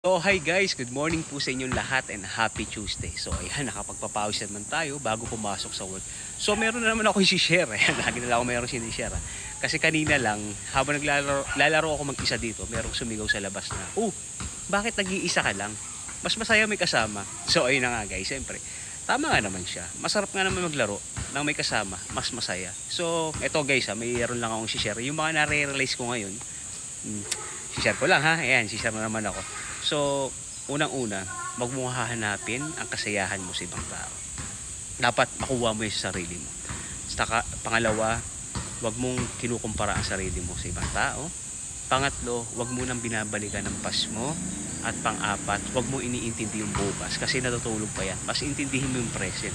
So hi guys, good morning po sa inyong lahat and happy Tuesday. So ayan, nakapagpapawis naman tayo bago pumasok sa work. So meron na naman ako i-share. Ayan, lagi na lang ako meron sinishare. Kasi kanina lang, habang lalaro ako mag-isa dito, merong sumigaw sa labas na, bakit nag-iisa ka lang? Mas masaya may kasama. So ayun na nga guys, siyempre. Tama nga naman siya. Masarap nga naman maglaro nang may kasama, mas masaya. So eto guys, mayroon lang akong i-share. Yung mga nare-realize ko ngayon, i-share ko lang ha. Ayan, i-share na naman ako. So, unang-una, wag mong hahanapin ang kasiyahan mo sa ibang tao. Dapat makuha mo yun sa sarili mo. Pangalawa, wag mong kinukumpara ang sarili mo sa ibang tao. Pangatlo, wag mo nang binabalikan ang past mo. At pang-apat, wag mo iniintindi yung bukas kasi natutulog pa yan. Mas intindihin mo yung present.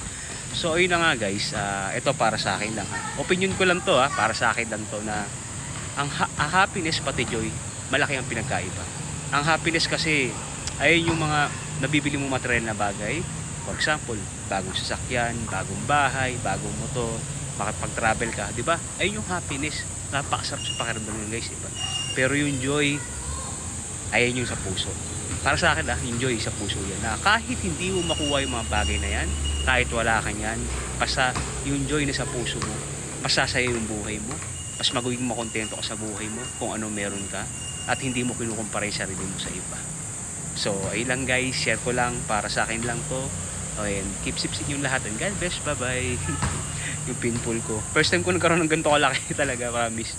So, ayun na nga guys, ito para sa akin lang ha. Opinion ko lang to ha, para sa akin lang to na ang happiness pati joy, malaki ang pinagkaiba. Ang happiness kasi ay yung mga nabibili mong material na bagay. For example, bagong sasakyan, bagong bahay, bagong motor, makapag-travel ka, di ba? Ay yung happiness. Napakasarap sa pakiramdam yun guys, di ba? Pero yung joy, ayun yung sa puso. Para sa akin yung joy sa puso yan. Na kahit hindi mo makuha yung mga bagay na yan, kahit wala ka yan, basta yung joy na sa puso mo, masasaya yung buhay mo, mas magiging makontento ka sa buhay mo kung ano meron ka, at hindi mo kinukumpara yung sarili mo sa iba. So, ayun lang guys, share ko lang, para sa akin lang to. And keep sipsin yung lahat and God bless, bye bye. Yung pinpool ko, first time ko nagkaroon ng ganito kalaki talaga, promise.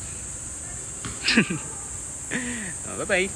Bye bye.